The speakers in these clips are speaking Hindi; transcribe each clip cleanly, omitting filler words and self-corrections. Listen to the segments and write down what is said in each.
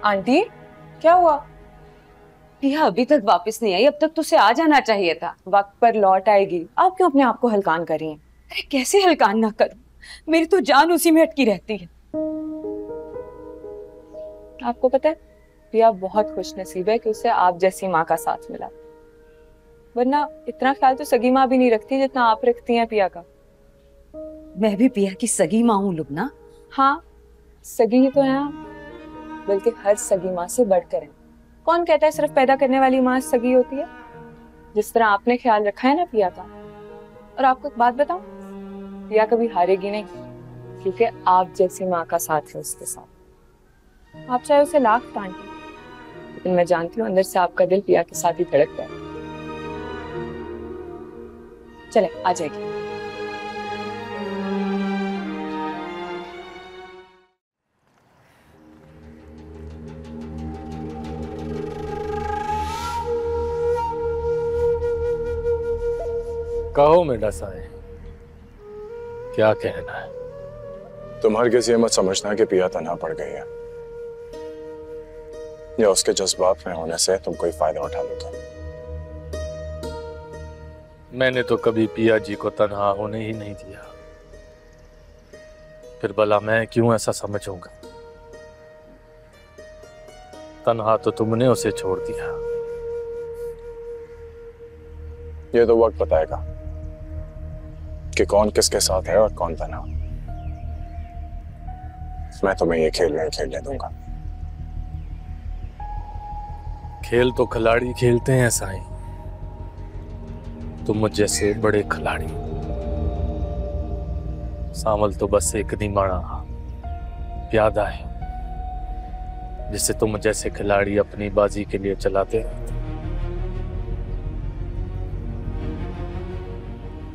आंटी क्या हुआ? पिया अभी तक वापस नहीं आई, अब तक तो उसे आ जाना चाहिए था। वक्त पर लौट आएगी। आप क्यों अपने आप को हलकान कर रही हैं? अरे कैसे हलकान ना करूं, मेरी तो जान उसी में अटकी रहती है। आपको पता है पिया बहुत खुश नसीब है कि उसे आप जैसी माँ का साथ मिला, वरना इतना ख्याल तो सगी माँ भी नहीं रखती जितना आप रखती हैं पिया का। मैं भी पिया की सगी माँ हूँ लुबना। हाँ सगी ही तो है आप, बल्कि हर सगी माँ से बढ़कर है। कौन कहता है सिर्फ पैदा करने वाली माँ सगी होती है? जिस तरह आपने ख्याल रखा है ना पिया का। और आपको एक बात बताऊं, पिया कभी हारेगी नहीं, क्योंकि आप जैसी माँ का साथ है उसके साथ। आप चाहे उसे लाख डांटें, लेकिन मैं जानती हूँ अंदर से आपका दिल पिया के साथ ही धड़कता है। चले आ जाएगी। कहो मेरा साए, क्या कहना है? तुम हर किसी मत समझना कि पिया तन्हा पड़ गई है या उसके जज्बात में होने से तुम कोई फायदा उठा लोगे। मैंने तो कभी पिया जी को तन्हा होने ही नहीं दिया, फिर भला मैं क्यों ऐसा समझूंगा? तन्हा तो तुमने उसे छोड़ दिया। ये तो वक्त बताएगा कि कौन किसके साथ है और कौन तन्हा। मैं तुम्हें ये खेल नहीं खेलने दूंगा। खेल तो खिलाड़ी खेलते हैं साईं, तुम मुझ जैसे बड़े खिलाड़ी। सामल तो बस एक निमाड़ा प्यादा है जिसे तुम जैसे खिलाड़ी अपनी बाजी के लिए चलाते हैं।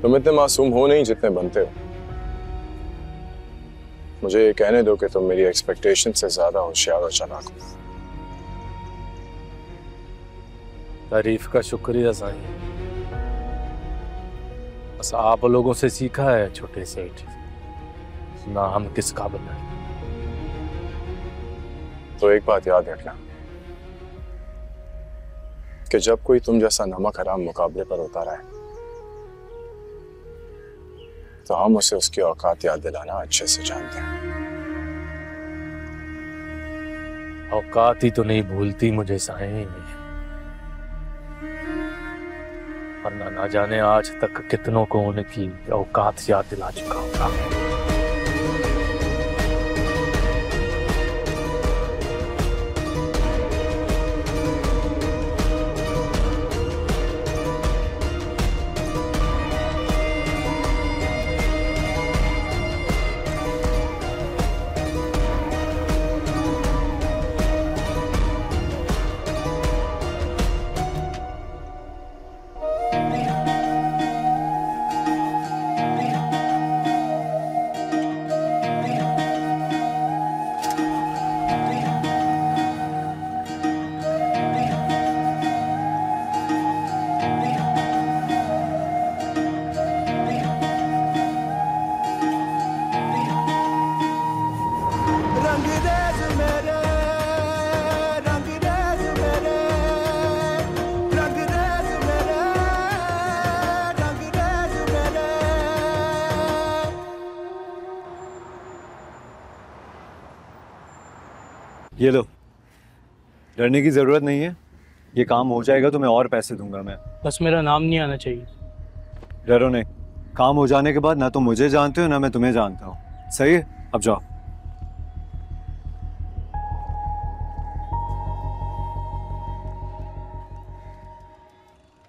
तुम इतने मासूम हो नहीं जितने बनते हो। मुझे ये कहने दो कि तुम मेरी एक्सपेक्टेशन से ज्यादा होशियार और चालाक हो। तारीफ का शुक्रिया साईं, बस आप लोगों से सीखा है छोटे सेठ, ना हम किस काबिल हैं। तो एक बात याद रखना कि जब कोई तुम जैसा नमक हराम मुकाबले पर उतारा है तो हम उसे उसकी औकात याद दिलाना अच्छे से जानते हैं। औकात ही तो नहीं भूलती मुझे साईं, वरना ना जाने आज तक कितनों को उनकी औकात याद दिला चुका होगा। ये लो, डरने की जरूरत नहीं है, ये काम हो जाएगा तो मैं और पैसे दूंगा। मैं बस मेरा नाम नहीं आना चाहिए। डरो नहीं, काम हो जाने के बाद ना तुम मुझे जानते हो ना मैं तुम्हें जानता हूँ। सही है, अब जाओ।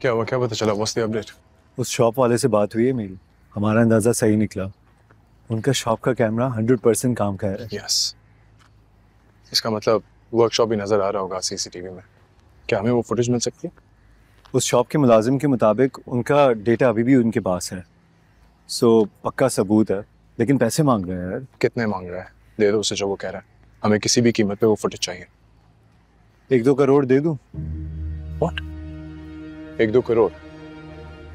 क्या हुआ, क्या पता चला? What's the update? उस शॉप वाले से बात हुई है मेरी, हमारा अंदाजा सही निकला। उनका शॉप का कैमरा 100% काम कर रहा है। यस, इसका मतलब वर्कशॉप भी नजर आ रहा होगा सीसीटीवी में। क्या हमें वो फुटेज मिल सकती है? उस शॉप के मुलाजिम के मुताबिक उनका डेटा अभी भी उनके पास है, सो पक्का सबूत है। लेकिन पैसे मांग रहे हैं यार। कितने मांग रहा है? दे दो उसे जो वो कह रहा है। हमें किसी भी कीमत पे वो फुटेज चाहिए। 1-2 करोड़ दे दूं? व्हाट? 1-2 करोड़?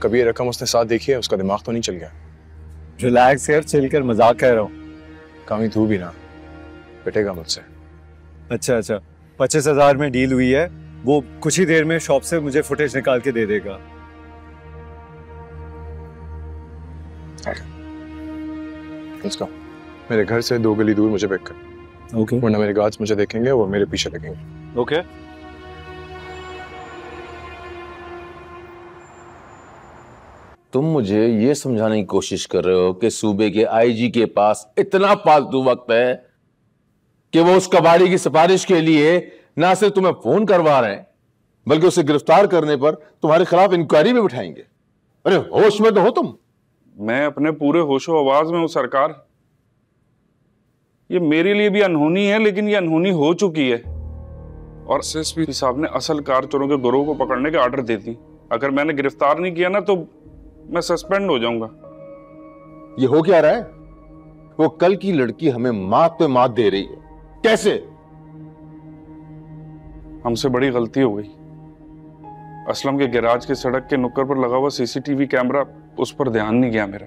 कभी ये रकम उसने साथ देखी है? उसका दिमाग तो नहीं चल गया? रिलैक्स यार, चिल कर, मजाक कर रहा हूँ। कमी तू भी ना पिटेगा मुझसे। अच्छा, 25,000 में डील हुई है, वो कुछ ही देर में शॉप से मुझे फुटेज निकाल के दे देगा। Let's go. मेरे घर से 2 गली दूर मुझे पिक कर। ओके वरना मेरे गार्ड्स मुझे देखेंगे और मेरे पीछे लगेंगे। ओके। तुम मुझे ये समझाने की कोशिश कर रहे हो कि सूबे के आईजी के पास इतना फालतू वक्त है कि वो उस कबाड़ी की सिफारिश के लिए ना सिर्फ तुम्हें फोन करवा रहे हैं बल्कि उसे गिरफ्तार करने पर तुम्हारे खिलाफ इंक्वायरी भी बिठाएंगे। अरे होश में तो हो तुम। मैं अपने पूरे होशो आवाज में हूं सरकार। ये मेरे लिए भी अनहोनी है, लेकिन ये अनहोनी हो चुकी है। और एसएसपी साहब ने असल कार चोरों के गिरोह को पकड़ने के ऑर्डर दे दी। अगर मैंने गिरफ्तार नहीं किया ना तो मैं सस्पेंड हो जाऊंगा। ये हो क्या रहा है? वो कल की लड़की हमें मात पे मात दे रही है। कैसे? हमसे बड़ी गलती हो गई। असलम के गैराज के सड़क के नुक्कड़ पर लगा हुआ सीसीटीवी कैमरा, उस पर ध्यान नहीं गया मेरा।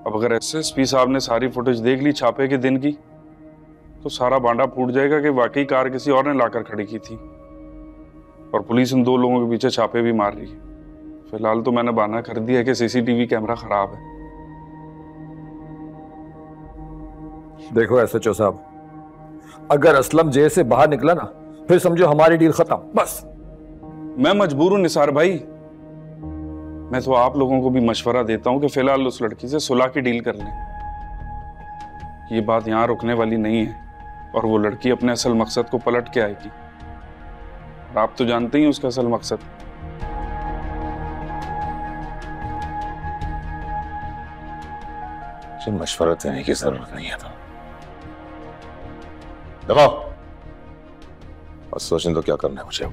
अब अगर एसएसपी साहब ने सारी फुटेज देख ली छापे के दिन की, तो सारा बांडा फूट जाएगा कि वाकई कार किसी और ने लाकर खड़ी की थी। और पुलिस इन 2 लोगों के पीछे छापे भी मार रही है। फिलहाल तो मैंने बहाना कर दिया कि सीसीटीवी कैमरा खराब है। देखो एसएचओ साहब, अगर असलम जेल से बाहर निकला ना, फिर समझो हमारी डील खत्म। बस मैं मजबूर हूं निसार भाई। मैं तो आप लोगों को भी मशवरा देता हूं कि फिलहाल उस लड़की से सुलह की डील कर लें। ये बात यहां रुकने वाली नहीं है और वो लड़की अपने असल मकसद को पलट के आएगी। और आप तो जानते ही उसका असल मकसद। मशवरा देने की जरूरत नहीं है। तो दबाओ और सोचें तो क्या करना है मुझे।